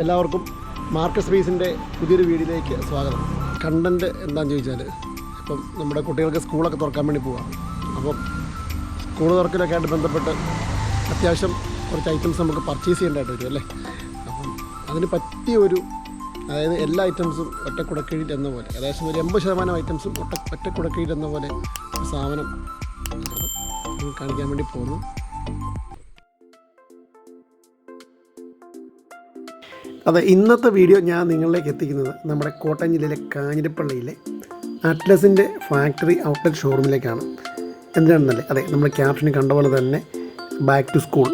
എല്ലാവർക്കും മാർക്കസ് സ്പേസിൻ്റെ പുതിയൊരു വീഡിയോയിലേക്ക് സ്വാഗതം. കണ്ടൻറ്റ് എന്താണെന്ന് ചോദിച്ചാൽ, ഇപ്പം നമ്മുടെ കുട്ടികൾക്ക് സ്കൂളൊക്കെ തുറക്കാൻ വേണ്ടി പോവാം. അപ്പം സ്കൂൾ തുറക്കലൊക്കെ ആയിട്ട് ബന്ധപ്പെട്ട് അത്യാവശ്യം കുറച്ച് ഐറ്റംസ് നമുക്ക് പർച്ചേസ് ചെയ്യേണ്ടതായിട്ട് വരും അല്ലേ. അപ്പം അതിന് പറ്റിയ ഒരു, അതായത് എല്ലാ ഐറ്റംസും ഒറ്റ കുടക്കീഴിൽ എന്ന പോലെ, ഏകദേശം ഒരു 80% ഐറ്റംസും ഒറ്റ കുടക്കീഴിൽ എന്ന പോലെ ഒരു സാധനം കാണിക്കാൻ വേണ്ടി പോകുന്നു. അതെ, ഇന്നത്തെ വീഡിയോ ഞാൻ നിങ്ങളിലേക്ക് എത്തിക്കുന്നത് നമ്മുടെ കോട്ടയം ജില്ലയിലെ കാഞ്ഞിരപ്പള്ളിയിലെ അറ്റ്ലസിൻ്റെ ഫാക്ടറി ഔട്ട്ലെറ്റ് ഷോറൂമിലേക്കാണ്. എന്തിനാണെന്നല്ലേ, അതെ, നമ്മൾ ക്യാപ്ഷന് കണ്ട പോലെ തന്നെ ബാക്ക് ടു സ്കൂൾ.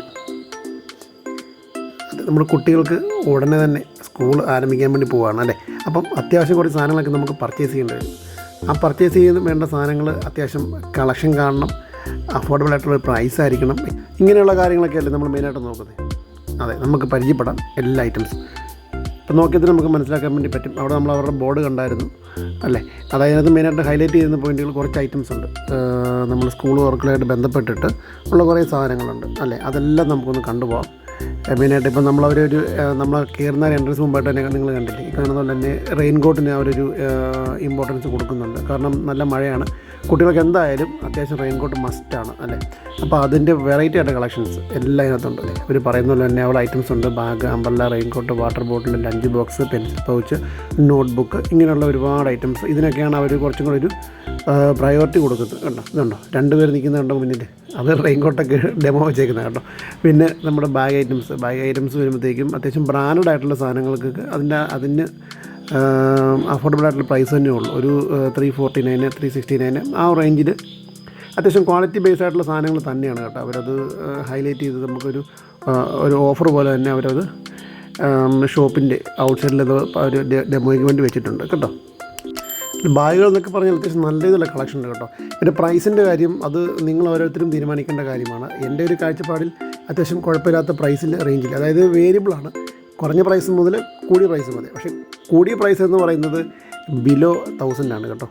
അത് നമ്മുടെ കുട്ടികൾക്ക് ഉടനെ തന്നെ സ്കൂൾ ആരംഭിക്കാൻ വേണ്ടി പോവുകയാണ് അല്ലേ. അപ്പം അത്യാവശ്യം കുറച്ച് സാധനങ്ങളൊക്കെ നമുക്ക് പർച്ചേസ് ചെയ്യേണ്ടി വരും. ആ പർച്ചേസ് ചെയ്യാൻ വേണ്ട സാധനങ്ങൾ അത്യാവശ്യം കളക്ഷൻ കാണണം, അഫോർഡബിൾ ആയിട്ടുള്ള പ്രൈസ് ആയിരിക്കണം. ഇങ്ങനെയുള്ള കാര്യങ്ങളൊക്കെയല്ലേ നമ്മൾ മെയിനായിട്ട് നോക്കുന്നത്. അതെ, നമുക്ക് പരിചയപ്പെടാം എല്ലാ ഐറ്റംസും. ഇപ്പോൾ നോക്കിയതിന് നമുക്ക് മനസ്സിലാക്കാൻ വേണ്ടി പറ്റും. അവിടെ നമ്മൾ അവരുടെ ബോർഡ് കണ്ടായിരുന്നു അല്ലേ. അതായത് മെയിനായിട്ട് ഹൈലൈറ്റ് ചെയ്യുന്ന പോയിൻറ്റുകൾ കുറച്ച് ഐറ്റംസ് ഉണ്ട്. നമ്മൾ സ്കൂൾ വർക്കുകളായിട്ട് ബന്ധപ്പെട്ടിട്ട് ഉള്ള കുറേ സാധനങ്ങളുണ്ട് അല്ലേ. അതെല്ലാം നമുക്കൊന്ന് കണ്ടുപോകാം. മെയിനായിട്ട് ഇപ്പം നമ്മൾ കയറുന്ന എൻട്രൻസ് മുമ്പായിട്ട് തന്നെ നിങ്ങൾ കണ്ടില്ലേ, ഈ കാണുന്ന പോലെ തന്നെ റെയിൻകോട്ടിന് അവരൊരു ഇമ്പോർട്ടൻസ് കൊടുക്കുന്നുണ്ട്. കാരണം നല്ല മഴയാണ്, കുട്ടികൾക്ക് എന്തായാലും അത്യാവശ്യം റെയിൻകോട്ട് മസ്റ്റാണ് അല്ലേ. അപ്പോൾ അതിൻ്റെ വെറൈറ്റി ആയിട്ട് കളക്ഷൻസ് എല്ലാം ഇതിനകത്തുണ്ട് അല്ലേ. ഇവർ പറയുന്ന പോലെ തന്നെ അവിടെ ഐറ്റംസ് ഉണ്ട്. Bag, umbrella, raincoat, water bottle, lunch box, pencil pouch, notebook, ഇങ്ങനെയുള്ള ഒരുപാട് ഐറ്റംസ്. ഇതിനൊക്കെയാണ് അവർ കുറച്ചും കൂടി ഒരു പ്രയോറിറ്റി കൊടുക്കുന്നത്. കണ്ടോ, ഇതുണ്ടോ, 2 പേർ നിൽക്കുന്നുണ്ടോ മുന്നിൽ, അത് റെയിൻകോട്ടൊക്കെ ഡെമോ വെച്ചേക്കുന്നത് കേട്ടോ. പിന്നെ നമ്മുടെ ബാഗ് ഐറ്റംസ് വരുമ്പോഴത്തേക്കും അത്യാവശ്യം ബ്രാൻഡഡ് ആയിട്ടുള്ള സാധനങ്ങൾക്ക് അതിന് അഫോർഡബിൾ ആയിട്ടുള്ള പ്രൈസ് തന്നെ ഉള്ളൂ. ഒരു 349, 369 ആ റേഞ്ചിൽ അത്യാവശ്യം ക്വാളിറ്റി ബേസ്ഡ് ആയിട്ടുള്ള സാധനങ്ങൾ തന്നെയാണ് കേട്ടോ. അവരത് ഹൈലൈറ്റ് ചെയ്ത് നമുക്കൊരു ഓഫർ പോലെ തന്നെ അവരത് ഷോപ്പിൻ്റെ ഔട്ട്സൈഡിലത് അവർ ഡെമോയ്ക്ക് വേണ്ടി വെച്ചിട്ടുണ്ട് കേട്ടോ. ബാഗുകൾ എന്നൊക്കെ പറഞ്ഞാൽ അത്യാവശ്യം നല്ല രീതിയിലുള്ള കളക്ഷൻ ഉണ്ട് കേട്ടോ. പിന്നെ പ്രൈസിൻ്റെ കാര്യം അത് നിങ്ങൾ ഓരോരുത്തരും തീരുമാനിക്കേണ്ട കാര്യമാണ്. എൻ്റെ ഒരു കാഴ്ചപ്പാടിൽ അത്യാവശ്യം കുഴപ്പമില്ലാത്ത പ്രൈസിൽ റേഞ്ചിൽ, അതായത് വേരിയബിളാണ്. കുറഞ്ഞ പ്രൈസ് മുതൽ കൂടിയ പ്രൈസ് മതി. പക്ഷേ കൂടിയ പ്രൈസ് എന്ന് പറയുന്നത് ബിലോ 1000 കേട്ടോ.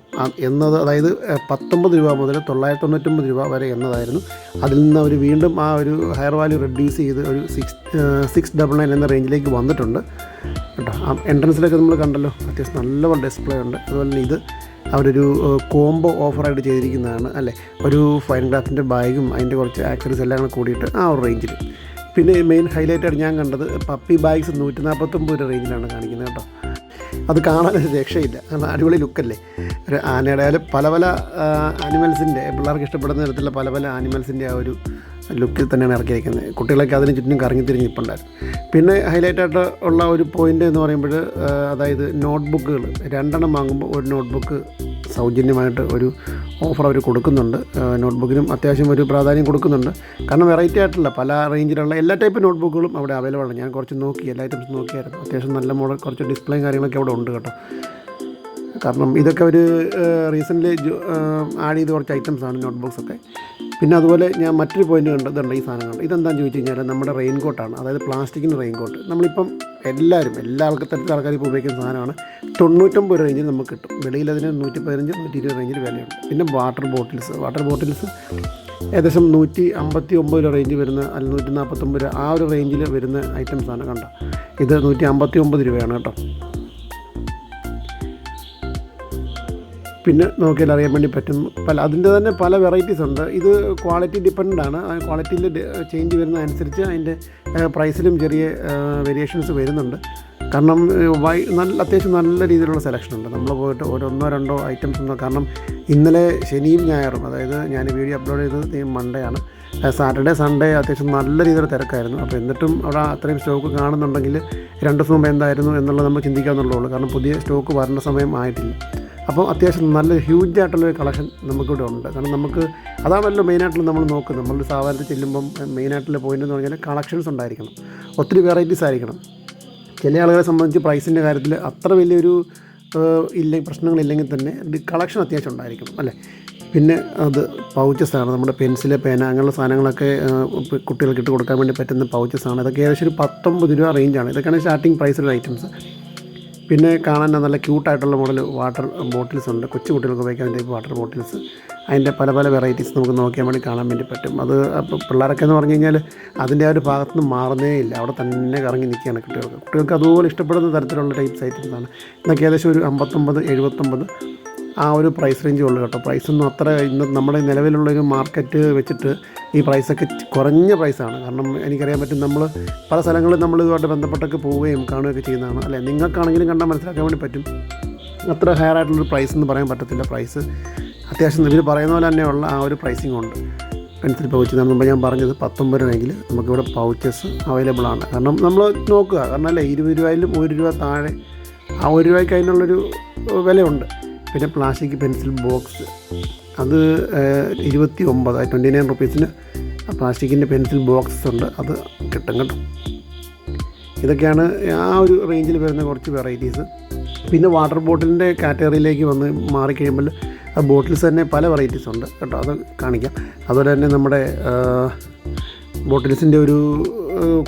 എന്നത് അതായത് 19 രൂപ മുതൽ 999 രൂപ വരെ എന്നതായിരുന്നു. അതിൽ നിന്ന് അവർ വീണ്ടും ആ ഒരു ഹയർ വാല്യൂ റെഡ്യൂസ് ചെയ്ത് ഒരു 699 എന്ന റേഞ്ചിലേക്ക് വന്നിട്ടുണ്ട് കേട്ടോ. ആ എൻട്രൻസിലൊക്കെ നമ്മൾ കണ്ടല്ലോ, അത്യാവശ്യം നല്ലപോലെ ഡിസ്പ്ലേ ഉണ്ട്. അതുപോലെ തന്നെ ഇത് അവരൊരു കോംബോ ഓഫറായിട്ട് ചെയ്തിരിക്കുന്നതാണ് അല്ലേ. ഒരു ഫൈൻ ക്രാഫ്റ്റിൻ്റെ ബാഗും അതിൻ്റെ കുറച്ച് ആക്സറീസ് എല്ലാം കൂടെ കൂടിയിട്ട് ആ ഒരു റേഞ്ചിൽ. പിന്നെ മെയിൻ ഹൈലൈറ്റായിട്ട് ഞാൻ കണ്ടത് പപ്പി ബാഗ്സ് 149 രൂപ റേഞ്ചിലാണ് കാണിക്കുന്നത് കേട്ടോ. അത് കാണാനൊരു രക്ഷയില്ല, കാരണം അടിപൊളി ലുക്കല്ലേ. ഒരു ആനയുടെ ആയാലും പല ആനിമൽസിൻ്റെ, പിള്ളേർക്ക് ഇഷ്ടപ്പെടുന്ന തരത്തിലുള്ള പല ആനിമൽസിൻ്റെ ആ ഒരു ലുക്കിൽ തന്നെയാണ് ഇറക്കിയിരിക്കുന്നത്. കുട്ടികളൊക്കെ അതിന് ചുറ്റും കറങ്ങി തിരിഞ്ഞ് ഇപ്പുണ്ടായിരുന്നു. പിന്നെ ഹൈലൈറ്റായിട്ട് ഉള്ള ഒരു പോയിൻ്റ് എന്ന് പറയുമ്പോൾ, അതായത് നോട്ട്ബുക്കുകൾ 2 വാങ്ങുമ്പോൾ ഒരു നോട്ട്ബുക്ക് സൗജന്യമായിട്ട് ഒരു ഓഫർ അവർ കൊടുക്കുന്നുണ്ട്. നോട്ട്ബുക്കിനും അത്യാവശ്യം ഒരു പ്രാധാന്യം കൊടുക്കുന്നുണ്ട്. കാരണം വെറൈറ്റി ആയിട്ടുള്ള പല റേഞ്ചിലുള്ള എല്ലാ ടൈപ്പ് നോട്ട്ബുക്കുകളും അവിടെ അവൈലബിൾ ആണ്. ഞാൻ കുറച്ച് നോക്കി, എല്ലാ ഐറ്റംസ് നോക്കിയായിരുന്നു. അത്യാവശ്യം നല്ല മോഡൽ കുറച്ച് ഡിസ്പ്ലേയും കാര്യങ്ങളൊക്കെ അവിടെ ഉണ്ട് കേട്ടോ. കാരണം ഇതൊക്കെ ഒരു റീസെൻ്റ്ലി ആഡ് ചെയ്ത കുറച്ച് ഐറ്റംസാണ് നോട്ട്ബുക്സൊക്കെ. പിന്നെ അതുപോലെ ഞാൻ മറ്റൊരു പോയിൻ്റ് കണ്ടതുണ്ട്, ഈ സാധനം കണ്ട്. ഇതെന്താണെന്ന് ചോദിച്ചു കഴിഞ്ഞാൽ നമ്മുടെ റെയിൻകോട്ടാണ്. അതായത് പ്ലാസ്റ്റിക്കിൻ്റെ റെയിൻകോട്ട്. നമ്മളിപ്പം എല്ലാ തരത്തിലുള്ള ആൾക്കാർ ഇപ്പോൾ ഉപയോഗിക്കുന്ന സാധനമാണ്. 99 റേഞ്ചിൽ നമുക്ക് കിട്ടും. വെളിയിൽ അതിന് 115, 120 റേഞ്ചിൽ വിലയുണ്ട്. പിന്നെ വാട്ടർ ബോട്ടിൽസ് ഏകദേശം 159 രൂപ റേഞ്ച് വരുന്ന, അല്ലെങ്കിൽ 149 രൂപ ആ ഒരു റേഞ്ചിൽ വരുന്ന ഐറ്റംസാണ് കണ്ടോ. ഇത് 159 രൂപയാണ് കേട്ടോ. പിന്നെ നോക്കിയാൽ അറിയാൻ വേണ്ടി പറ്റും, അതിൻ്റെ തന്നെ പല വെറൈറ്റീസ് ഉണ്ട്. ഇത് ക്വാളിറ്റി ഡിപ്പെൻഡ് ആണ്. ആ ക്വാളിറ്റിയിൽ ചേഞ്ച് വരുന്ന അനുസരിച്ച് അതിൻ്റെ പ്രൈസിലും ചെറിയ വേരിയേഷൻസ് വരുന്നുണ്ട്. കാരണം അത്യാവശ്യം നല്ല രീതിയിലുള്ള സെലക്ഷൻ ഉണ്ട്. നമ്മൾ പോയിട്ട് 1-2 ഐറ്റംസ് ഉണ്ടോ. കാരണം ഇന്നലെ ശനിയും ഞായറും, അതായത് ഞാൻ വീഡിയോ അപ്ലോഡ് ചെയ്തത് മൺഡേ ആണ്. സാറ്റർഡേ സൺഡേ അത്യാവശ്യം നല്ല രീതിയിൽ തിരക്കായിരുന്നു. അപ്പോൾ എന്നിട്ടും അവിടെ അത്രയും സ്റ്റോക്ക് കാണുന്നുണ്ടെങ്കിൽ 2 ദിവസം മുമ്പ് എന്തായിരുന്നു എന്നുള്ളത് നമ്മൾ ചിന്തിക്കാമെന്നുള്ളൂ. കാരണം പുതിയ സ്റ്റോക്ക് വരേണ്ട സമയം ആയിട്ടില്ല. അപ്പോൾ അത്യാവശ്യം നല്ല ഹ്യൂജ് ആയിട്ടുള്ളൊരു കളക്ഷൻ നമുക്കിവിടെ ഉണ്ട്. കാരണം നമുക്ക് അതാണല്ലോ മെയിനായിട്ടുള്ള നമ്മൾ നോക്കുന്നത്. നമ്മൾ സാധാരണ ചെല്ലുമ്പം മെയിനായിട്ടുള്ള പോയിൻ്റ് എന്ന് പറഞ്ഞാൽ കളക്ഷൻസ് ഉണ്ടായിരിക്കണം, ഒത്തിരി വെറൈറ്റീസ് ആയിരിക്കണം. ചില ആളുകളെ സംബന്ധിച്ച് പ്രൈസിൻ്റെ കാര്യത്തിൽ അത്ര വലിയൊരു പ്രശ്നങ്ങളില്ലെങ്കിൽ തന്നെ കളക്ഷൻ അത്യാവശ്യം ഉണ്ടായിരിക്കണം അല്ലേ. പിന്നെ അത് പൗച്ചസാണ്, നമ്മുടെ പെൻസില്, പേന, അങ്ങനെയുള്ള സാധനങ്ങളൊക്കെ കുട്ടികൾക്ക് ഇട്ട് കൊടുക്കാൻ വേണ്ടി പറ്റുന്ന പൗച്ചസാണ്. ഇതൊക്കെ ഏകദേശം ഒരു 19 രൂപ റേഞ്ചാണ്. ഇതൊക്കെയാണ് സ്റ്റാർട്ടിങ് പ്രൈസിലുള്ള ഐറ്റംസ്. പിന്നെ കാണാൻ നല്ല ക്യൂട്ടായിട്ടുള്ള മോഡൽ വാട്ടർ ബോട്ടിൽസ് ഉണ്ട്. കൊച്ചു കുട്ടികൾക്ക് ഉപയോഗിക്കാൻ ടൈപ്പ് വാട്ടർ ബോട്ടിൽസ്. അതിൻ്റെ പല പല വെറൈറ്റീസ് നമുക്ക് നോക്കിയാൽ വേണ്ടി കാണാൻ വേണ്ടി പറ്റും. അത് അപ്പോൾ പിള്ളേരൊക്കെ എന്ന് പറഞ്ഞു കഴിഞ്ഞാൽ അതിൻ്റെ ആ ഒരു ഭാഗത്തു നിന്ന് മാറുന്നേ ഇല്ല, അവിടെ തന്നെ കറങ്ങി നിൽക്കുകയാണ് കുട്ടികൾക്ക് അതുപോലെ ഇഷ്ടപ്പെടുന്ന തരത്തിലുള്ള ടൈപ്സ് ഐറ്റംസാണ്. ഇന്നൊക്കെ ഏകദേശം ഒരു 59, 79 ആ ഒരു പ്രൈസ് റേഞ്ച് ഉള്ളു കേട്ടോ. പ്രൈസൊന്നും അത്ര ഇന്ന് നമ്മുടെ നിലവിലുള്ളൊരു മാർക്കറ്റ് വെച്ചിട്ട് ഈ പ്രൈസൊക്കെ കുറഞ്ഞ പ്രൈസാണ്. കാരണം എനിക്കറിയാൻ പറ്റും, നമ്മൾ പല സ്ഥലങ്ങളിൽ നമ്മൾ ഇതുമായിട്ട് ബന്ധപ്പെട്ടൊക്കെ പോവുകയും കാണുകയൊക്കെ ചെയ്യുന്നതാണ് അല്ലേ. നിങ്ങൾക്കാണെങ്കിലും കണ്ടാൽ മനസ്സിലാക്കാൻ വേണ്ടി പറ്റും. അത്ര ഹയർ ആയിട്ടുള്ളൊരു പ്രൈസ് എന്ന് പറയാൻ പറ്റത്തില്ല. പ്രൈസ് അത്യാവശ്യം ഇവർ പറയുന്ന പോലെ തന്നെയുള്ള ആ ഒരു പ്രൈസിങ് ഉണ്ട്. പെൻസിൽ പൗച്ച് മുമ്പ് ഞാൻ പറഞ്ഞത് 19 രൂപയെങ്കിൽ നമുക്കിവിടെ പൗച്ചസ് അവൈലബിൾ ആണ്. കാരണം നമ്മൾ നോക്കുക, കാരണം അല്ലേ 20 രൂപയിലും 1 രൂപ താഴെ ആ 1 രൂപയ്ക്ക് അതിനുള്ളൊരു വിലയുണ്ട്. പിന്നെ പ്ലാസ്റ്റിക് പെൻസിൽ ബോക്സ് അത് 29 റുപ്പീസിന് പ്ലാസ്റ്റിക്കിൻ്റെ പെൻസിൽ ബോക്സസ് ഉണ്ട്, അത് കിട്ടും കേട്ടോ. ഇതൊക്കെയാണ് ആ ഒരു റേഞ്ചിൽ വരുന്ന കുറച്ച് വെറൈറ്റീസ്. പിന്നെ വാട്ടർ ബോട്ടിലിൻ്റെ കാറ്റഗറിയിലേക്ക് വന്ന് മാറിക്കഴിയുമ്പോൾ ആ ബോട്ടിൽസ് തന്നെ പല വെറൈറ്റീസ് ഉണ്ട് കേട്ടോ, അത് കാണിക്കാം. അതുപോലെ തന്നെ നമ്മുടെ ബോട്ടിൽസിൻ്റെ ഒരു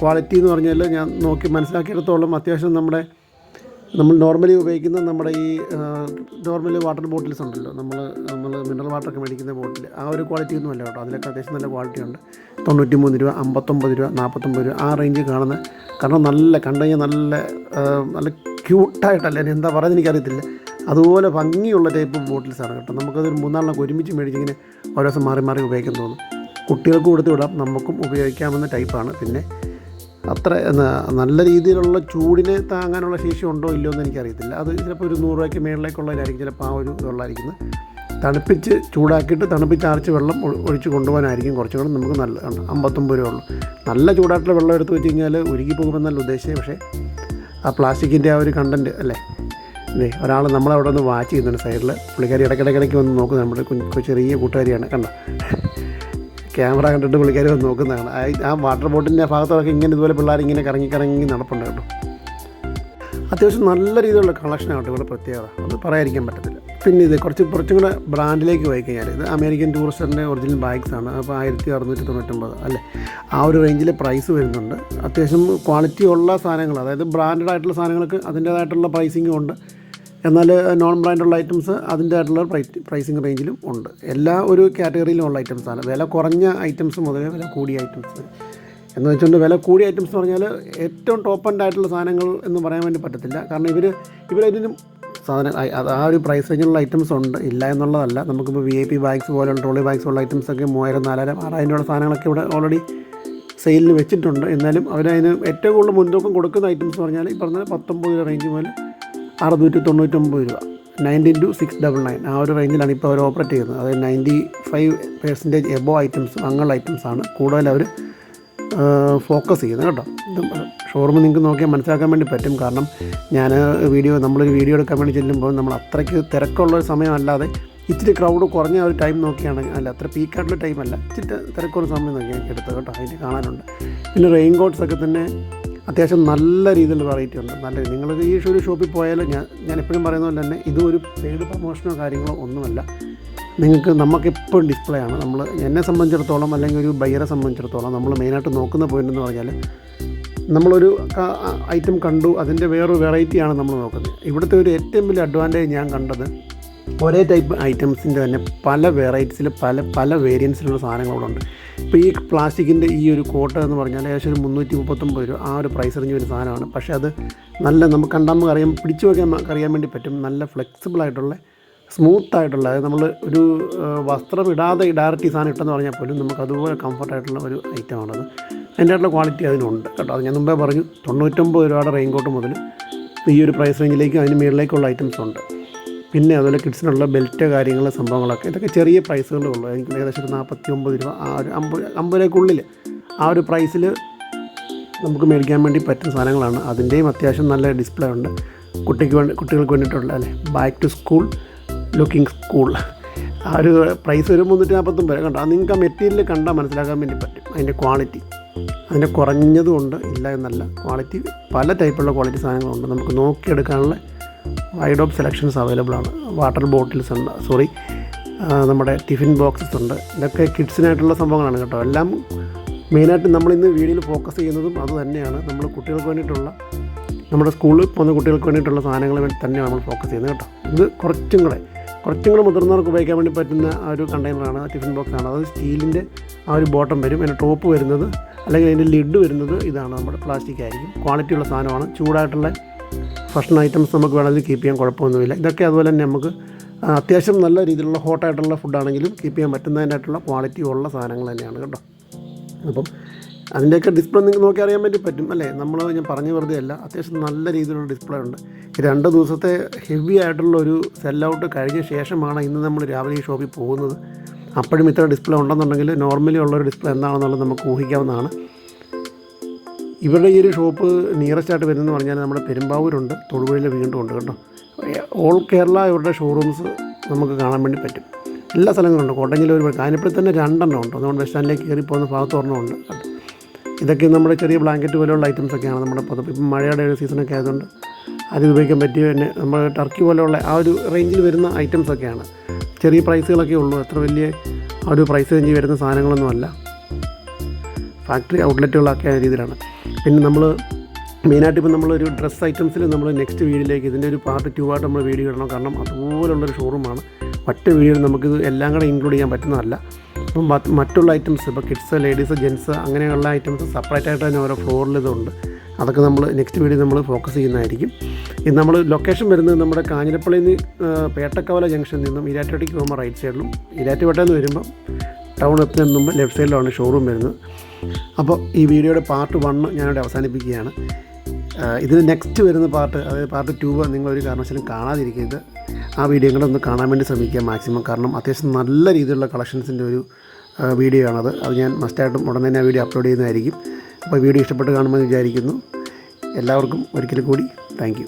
ക്വാളിറ്റി എന്ന് പറഞ്ഞാൽ ഞാൻ നോക്കി മനസ്സിലാക്കിയെടുത്തോളം അത്യാവശ്യം നമ്മൾ നോർമലി ഉപയോഗിക്കുന്ന നമ്മുടെ ഈ നോർമലി വാട്ടർ ബോട്ടിൽസ് ഉണ്ടല്ലോ, നമ്മൾ മിനറൽ വാട്ടറൊക്കെ മേടിക്കുന്ന ബോട്ടിൽ ആ ഒരു ക്വാളിറ്റി ഒന്നും അല്ല കേട്ടോ. അതിലൊക്കെ അത്യാവശ്യം നല്ല ക്വാളിറ്റി ഉണ്ട്. 93 രൂപ, 59 രൂപ, 49 രൂപ ആ റേഞ്ച് കാണുന്ന. കാരണം കണ്ടു കഴിഞ്ഞാൽ നല്ല ക്യൂട്ടായിട്ടല്ല, എന്താ പറയുന്നത് എനിക്കറിയത്തില്ല, അതുപോലെ ഭംഗിയുള്ള ടൈപ്പ് ബോട്ടിൽസാണ് കേട്ടോ. നമുക്കതൊരു 3-4 ഒരുമിച്ച് മേടിച്ചിങ്ങനെ ഓരോ ദിവസം മാറി മാറി ഉപയോഗിക്കാൻ തോന്നും. കുട്ടികൾക്ക് കൊടുത്ത് വിടാം, നമുക്കും ഉപയോഗിക്കാവുന്ന ടൈപ്പാണ്. പിന്നെ അത്ര നല്ല രീതിയിലുള്ള ചൂടിനെ താങ്ങാനുള്ള ശേഷി ഉണ്ടോ ഇല്ലയോ എന്ന് എനിക്കറിയത്തില്ല. അത് ചിലപ്പോൾ ഒരു 100 രൂപയ്ക്ക് മേളിലേക്കുള്ളതായിരിക്കും ചിലപ്പോൾ ആ ഒരു ഇതുള്ളതായിരിക്കുന്നത്. തണുപ്പിച്ച് ചൂടാക്കിയിട്ട് തണുപ്പിച്ചാർച്ച് വെള്ളം ഒഴിച്ച് കൊണ്ടുപോകാനായിരിക്കും കുറച്ചും കൂടെ നമുക്ക് നല്ലതാണ്. 59 രൂപ ഉള്ളൂ. നല്ല ചൂടായിട്ടുള്ള വെള്ളം എടുത്ത് വെച്ച് കഴിഞ്ഞാൽ ഉരുകി പോകുമെന്നല്ല ഉദ്ദേശിച്ചത്. പക്ഷേ ആ പ്ലാസ്റ്റിക്കിൻ്റെ ആ ഒരു കണ്ടൻറ്റ് അല്ലേ, ഒരാൾ നമ്മളവിടെ ഒന്ന് വാച്ച് ചെയ്യുന്നുണ്ട് സൈഡിൽ. പുള്ളിക്കാരി ഇടയ്ക്കിടയ്ക്ക് വന്ന് നോക്കുന്നത്, നമ്മുടെ ചെറിയ കൂട്ടുകാരിയാണ് കണ്ടോ. ക്യാമറ കണ്ടിട്ട് പുള്ളിക്കാരി വന്ന് നോക്കുന്നതാണ്. ആ വാട്ടർ ബോട്ടിൻ്റെ ഭാഗത്തോടൊക്കെ ഇതുപോലെ പിള്ളേർ ഇങ്ങനെ കറങ്ങി നടപ്പുണ്ട് കേട്ടോ. അത്യാവശ്യം നല്ല രീതിയിലുള്ള കളക്ഷനാണ് കേട്ടോ ഇവിടെ പ്രത്യേകത, അത് പറയാതിരിക്കാൻ പറ്റത്തില്ല. പിന്നെ ഇത് കുറച്ചും കൂടെ ബ്രാൻഡിലേക്ക് പോയി കഴിഞ്ഞാൽ ഇത് അമേരിക്കൻ ടൂറിസ്റ്ററിൻ്റെ ഒറിജിനൽ ബാഗ്സാണ്. അപ്പോൾ 1699 അല്ലേ, ആ ഒരു റേഞ്ചിൽ പ്രൈസ് വരുന്നുണ്ട്. അത്യാവശ്യം ക്വാളിറ്റി ഉള്ള സാധനങ്ങൾ, അതായത് ബ്രാൻഡഡ് ആയിട്ടുള്ള സാധനങ്ങൾക്ക് അതിൻ്റേതായിട്ടുള്ള പ്രൈസിങ്ങും ഉണ്ട്. എന്നാൽ നോൺ ബ്രാൻഡുള്ള ഐറ്റംസ് അതിൻ്റേതായിട്ടുള്ള പ്രൈസിങ് റേഞ്ചിലും ഉണ്ട്. എല്ലാ ഒരു കാറ്റഗറിയിലും ഉള്ള ഐറ്റംസാണ്. വില കുറഞ്ഞ ഐറ്റംസ് മുതൽ വില കൂടിയ ഐറ്റംസ് എന്ന് വെച്ചുകൊണ്ട് വില കൂടിയ ഐറ്റംസ് എന്ന് പറഞ്ഞാൽ ഏറ്റവും ടോപ്പ് എൻഡ് ആയിട്ടുള്ള സാധനങ്ങൾ എന്ന് പറയാൻ വേണ്ടി പറ്റത്തില്ല. കാരണം ഇവരതിനും സാധനം ആ ഒരു പ്രൈസ് റേഞ്ചിലുള്ള ഐറ്റംസ് ഉണ്ട്, ഇല്ല എന്നുള്ളതല്ല. നമുക്കിപ്പോൾ VIP ബാഗ്സ് പോലെയുള്ള ട്രോളി ബാഗ്സ് ഉള്ള ഐറ്റംസൊക്കെ 3000, 4000, 6000 രൂപയുടെ സാധനങ്ങളൊക്കെ ഇവിടെ ഓൾറെഡി സെയിലിന് വെച്ചിട്ടുണ്ട്. എന്നാലും അവരതിന് ഏറ്റവും കൂടുതൽ മുൻതൂക്കം കൊടുക്കുന്ന ഐറ്റംസ് എന്ന് പറഞ്ഞാൽ ഈ പറഞ്ഞ 19 രൂപ റേഞ്ച് മുതൽ 699 രൂപ, 19-699 ആ ഒരു റേഞ്ചിലാണ് ഇപ്പോൾ അവർ ഓപ്പറേറ്റ് ചെയ്യുന്നത്. അതായത് 95% എബോ ഐറ്റംസും അങ്ങനെയുള്ള ഐറ്റംസാണ് കൂടുതൽ അവർ ഫോക്കസ് ചെയ്യുന്നത് കേട്ടോ. ഷോറൂം നിങ്ങൾക്ക് നോക്കിയാൽ മനസ്സിലാക്കാൻ വേണ്ടി പറ്റും. കാരണം നമ്മളൊരു വീഡിയോ എടുക്കാൻ വേണ്ടി ചെല്ലുമ്പോൾ നമ്മൾ അത്രയ്ക്ക് തിരക്കുള്ളൊരു സമയമല്ലാതെ ഇച്ചിരി ക്രൗഡ് കുറഞ്ഞ ഒരു ടൈം നോക്കിയാണെങ്കിൽ, അല്ല അത്ര പീക്കായിട്ടുള്ള ടൈമല്ല, ഇച്ചിരി തിരക്കുള്ള സമയം നോക്കിയാണ് എടുത്തത് കേട്ടോ. അതിന് കാണാനുണ്ട്. പിന്നെ റെയിൻ കോട്ട്സൊക്കെ തന്നെ അത്യാവശ്യം നല്ല രീതിയിലുള്ള വെറൈറ്റി ഉണ്ട്. നിങ്ങൾ ഈ ഒരു ഷോപ്പിൽ പോയാൽ ഞാൻ എപ്പോഴും പറയുന്ന പോലെ തന്നെ ഇതൊരു പെയ്ഡ് പ്രൊമോഷനോ കാര്യങ്ങളോ ഒന്നുമല്ല. നമുക്കെപ്പോഴും ഡിസ്പ്ലേ ആണ്. എന്നെ സംബന്ധിച്ചിടത്തോളം അല്ലെങ്കിൽ ഒരു ബയ്യറെ സംബന്ധിച്ചിടത്തോളം നമ്മൾ മെയിനായിട്ട് നോക്കുന്ന പോയിൻ്റ് എന്ന് പറഞ്ഞാൽ, നമ്മളൊരു ഐറ്റം കണ്ടു, അതിൻ്റെ വേറൊരു വെറൈറ്റിയാണ് നമ്മൾ നോക്കുന്നത്. ഇവിടുത്തെ ഒരു ഏറ്റവും വലിയ അഡ്വാൻറ്റേജ് ഞാൻ കണ്ടത്, ഒരേ ടൈപ്പ് ഐറ്റംസിൻ്റെ തന്നെ പല വെറൈറ്റീസിൽ പല വേരിയൻസിലുള്ള സാധനങ്ങളുണ്ട്. ഇപ്പോൾ ഈ പ്ലാസ്റ്റിക്കിൻ്റെ ഈ ഒരു കോട്ട എന്ന് പറഞ്ഞാൽ ഏകദേശം ഒരു 339 രൂപ ആ ഒരു പ്രൈസ് റേഞ്ച് ഒരു സാധനമാണ്. പക്ഷേ അത് നമുക്ക് കണ്ടാൽ പിടിച്ചു വയ്ക്കാൻ അറിയാൻ വേണ്ടി പറ്റും. നല്ല ഫ്ലെക്സിബിളായിട്ടുള്ള സ്മൂത്തായിട്ടുള്ള, അതായത് നമ്മൾ ഒരു വസ്ത്രം ഇടാതെ ഡയറക്റ്റ് ഈ സാധനം ഇട്ടെന്ന് പറഞ്ഞാൽ പോലും നമുക്ക് അതുപോലെ കംഫർട്ടായിട്ടുള്ള ഒരു ഐറ്റമാണത്. അതിൻ്റെതായിട്ടുള്ള ക്വാളിറ്റി അതിനുണ്ട് കേട്ടോ. അത് ഞാൻ മുമ്പേ പറഞ്ഞു, 99 രൂപയുടെ റെയിൻകോട്ട് മുതൽ ഈ ഒരു പ്രൈസ് റേഞ്ചിലേക്ക് അതിന് മുകളിലേക്കുള്ള ഐറ്റംസ് ഉണ്ട്. പിന്നെ അതുപോലെ കിഡ്സിനുള്ള ബെൽറ്റ് കാര്യങ്ങൾ സംഭവങ്ങളൊക്കെ ഇതൊക്കെ ചെറിയ പ്രൈസുകളേ ഉള്ളൂ. എനിക്ക് ഏകദേശം 49 രൂപ ആ ഒരു 50 രൂപയ്ക്കുള്ളിൽ ആ ഒരു പ്രൈസിൽ നമുക്ക് മേടിക്കാൻ വേണ്ടി പറ്റുന്ന സാധനങ്ങളാണ്. അതിൻ്റെയും അത്യാവശ്യം നല്ല ഡിസ്പ്ലേ ഉണ്ട്. കുട്ടികൾക്ക് വേണ്ടിയിട്ടുള്ള അല്ലേ, back to school looking school ആ ഒരു പ്രൈസ് ഒരു 349 കണ്ടോ. അത് നിങ്ങൾക്ക് ആ മെറ്റീരിയൽ കണ്ടാൽ മനസ്സിലാക്കാൻ വേണ്ടി പറ്റും അതിൻ്റെ ക്വാളിറ്റി. അതിൻ്റെ കുറഞ്ഞതുകൊണ്ട് ഇല്ല എന്നല്ല, ക്വാളിറ്റി പല ടൈപ്പുള്ള ക്വാളിറ്റി സാധനങ്ങളുണ്ട്. നമുക്ക് നോക്കിയെടുക്കാനുള്ള വൈഡ് ഓഫ് സെലക്ഷൻസ് അവൈലബിൾ ആണ്. വാട്ടർ ബോട്ടിൽസ് ഉണ്ട്, നമ്മുടെ ടിഫിൻ ബോക്സസ് ഉണ്ട്. ഇതൊക്കെ കിഡ്സിനായിട്ടുള്ള സംഭവങ്ങളാണ് കേട്ടോ. എല്ലാം മെയിനായിട്ട് നമ്മളിന്ന് വീഡിയോയിൽ ഫോക്കസ് ചെയ്യുന്നതും അത് തന്നെയാണ്. നമ്മൾ കുട്ടികൾക്ക് വേണ്ടിയിട്ടുള്ള, നമ്മുടെ സ്കൂളിൽ പോകുന്ന കുട്ടികൾക്ക് വേണ്ടിയിട്ടുള്ള സാധനങ്ങൾ തന്നെയാണ് നമ്മൾ ഫോക്കസ് ചെയ്യുന്നത് കേട്ടോ. ഇത് കുറച്ചും കൂടെ കുറച്ചും കൂടെ മുതിർന്നവർക്ക് ഉപയോഗിക്കാൻ വേണ്ടി പറ്റുന്ന ആ ഒരു കണ്ടെയ്നറാണ്, ടിഫിൻ ബോക്സാണ്. അത് സ്റ്റീലിൻ്റെ ആ ഒരു ബോട്ടം വരും, അതിൻ്റെ ടോപ്പ് വരുന്നത് അല്ലെങ്കിൽ അതിൻ്റെ ലിഡ് വരുന്നത് ഇതാണ്, നമ്മുടെ പ്ലാസ്റ്റിക് ആയിരിക്കും. ക്വാളിറ്റിയുള്ള സാധനമാണ്. ചൂടായിട്ടുള്ള ഭക്ഷണ ഐറ്റംസ് നമുക്ക് വേണമെങ്കിൽ കീപ്പ് ചെയ്യാൻ കുഴപ്പമൊന്നുമില്ല. ഇതൊക്കെ അതുപോലെ തന്നെ നമുക്ക് അത്യാവശ്യം നല്ല രീതിയിലുള്ള ഹോട്ടായിട്ടുള്ള ഫുഡാണെങ്കിലും കീപ്പ് ചെയ്യാൻ പറ്റുന്നതിനായിട്ടുള്ള ക്വാളിറ്റി ഉള്ള സാധനങ്ങൾ തന്നെയാണ് കേട്ടോ. അപ്പം അതിൻ്റെയൊക്കെ ഡിസ്പ്ലേ നിങ്ങൾക്ക് നോക്കി അറിയാൻ വേണ്ടി പറ്റും അല്ലേ. ഞാൻ പറഞ്ഞു വെറുതെ അല്ല, അത്യാവശ്യം നല്ല രീതിയിലുള്ള ഡിസ്പ്ലേ ഉണ്ട്. 2 ദിവസത്തെ ഹെവി ആയിട്ടുള്ള ഒരു സെൽ ഔട്ട് കഴിഞ്ഞ ശേഷമാണ് ഇന്ന് നമ്മൾ രാവിലെ ഈ ഷോപ്പിൽ പോകുന്നത്. അപ്പോഴും ഇത്ര ഡിസ്പ്ലേ ഉണ്ടെന്നുണ്ടെങ്കിൽ നോർമലി ഉള്ളൊരു ഡിസ്പ്ലേ എന്താണെന്നുള്ളത് നമുക്ക് ഊഹിക്കാവുന്നതാണ്. ഇവരുടെ ഈ ഒരു ഷോപ്പ് നിയറസ്റ്റ് ആയിട്ട് വരുന്നതെന്ന് പറഞ്ഞാൽ നമ്മുടെ പെരുമ്പാവൂരുണ്ട്, തൊടുപുഴയിൽ വീണ്ടും ഉണ്ട് കേട്ടോ. ഓൾ കേരള ഇവരുടെ ഷോറൂംസ് നമുക്ക് കാണാൻ വേണ്ടി പറ്റും. എല്ലാ സ്ഥലങ്ങളുണ്ട്. കോട്ടഞ്ഞിൽ ഒരു കാഞ്ഞിരപ്പള്ളി തന്നെ 2 ഉണ്ട്. അതുകൊണ്ട് ബസ് സ്റ്റാൻഡിലേക്ക് കയറി പോകുന്ന ഭാഗത്ത് ഒരെണ്ണമുണ്ട്. ഇതൊക്കെ നമ്മുടെ ചെറിയ ബ്ലാങ്കറ്റ് പോലെയുള്ള ഐറ്റംസൊക്കെയാണ്. നമ്മുടെ പുതപ്പ് ഇപ്പം മഴയുടെ ഒരു സീസണൊക്കെ ആയതുകൊണ്ട് അത് ഉപയോഗിക്കാൻ പറ്റിയ തന്നെ നമ്മൾ ടർക്കി പോലെയുള്ള ആ ഒരു റേഞ്ചിൽ വരുന്ന ഐറ്റംസൊക്കെയാണ്. ചെറിയ പ്രൈസുകളൊക്കെ ഉള്ളൂ, അത്ര വലിയ ആ ഒരു പ്രൈസ് റേഞ്ചിൽ വരുന്ന സാധനങ്ങളൊന്നുമല്ല. ഫാക്ടറി ഔട്ട്ലെറ്റുകളൊക്കെ ആ രീതിയിലാണ്. പിന്നെ നമ്മൾ മെയിനായിട്ട് ഇപ്പം നമ്മളൊരു ഡ്രസ്സ് ഐറ്റംസിൽ നമ്മൾ നെക്സ്റ്റ് വീഡിയോയിലേക്ക് ഇതിൻ്റെ ഒരു പാർട്ട് 2 ആയിട്ട് നമ്മൾ വീഡിയോ ഇടണം. കാരണം അതുപോലുള്ളൊരു ഷോറൂമാണ്. ഒറ്റ വീഡിയോയിൽ നമുക്കിത് എല്ലാം കൂടെ ഇൻക്ലൂഡ് ചെയ്യാൻ പറ്റുന്നതല്ല. അപ്പം മറ്റുള്ള ഐറ്റംസ് ഇപ്പോൾ കിഡ്സ്, ലേഡീസ്, ജെൻസ് അങ്ങനെയുള്ള ഐറ്റംസ് സെപ്പറേറ്റ് ആയിട്ട് തന്നെ ഓരോ ഫ്ലോറിൽ ഇതുണ്ട്. അതൊക്കെ നമ്മൾ നെക്സ്റ്റ് വീഡിയോ നമ്മൾ ഫോക്കസ് ചെയ്യുന്നതായിരിക്കും. ഇത് നമ്മൾ ലൊക്കേഷൻ വരുന്നത് നമ്മുടെ കാഞ്ഞിരപ്പള്ളിയിൽ നിന്ന് പേട്ടക്കവല ജംഗ്ഷനിൽ നിന്നും ഈരാറ്റുപേട്ടയ്ക്ക് പോകുമ്പോൾ റൈറ്റ് സൈഡിലും, ഈരാറ്റുപേട്ടയിൽ നിന്ന് വരുമ്പോൾ ടൗൺ എത്തുന്നതിന് മുമ്പ് ലെഫ്റ്റ് സൈഡിലാണ് ഷോറൂം വരുന്നത്. അപ്പോൾ ഈ വീഡിയോയുടെ പാർട്ട് 1 ഞാനിവിടെ അവസാനിപ്പിക്കുകയാണ്. ഇതിന് നെക്സ്റ്റ് വരുന്ന പാർട്ട്, അതായത് പാർട്ട് 2 നിങ്ങളൊരു കാരണവശാലും കാണാതിരിക്കരുത്. ആ വീഡിയോ കൂടെ ഒന്ന് കാണാൻ വേണ്ടി ശ്രമിക്കുക മാക്സിമം. കാരണം അത്യാവശ്യം നല്ല രീതിയിലുള്ള കളക്ഷൻസിൻ്റെ ഒരു വീഡിയോ ആണത്. അത് ഞാൻ മസ്റ്റായിട്ടും ഉടൻ തന്നെ ആ വീഡിയോ അപ്ലോഡ് ചെയ്യുന്നതായിരിക്കും. അപ്പോൾ വീഡിയോ ഇഷ്ടപ്പെട്ട് കാണുമെന്ന് വിചാരിക്കുന്നു. എല്ലാവർക്കും ഒരിക്കൽ കൂടി താങ്ക് യു.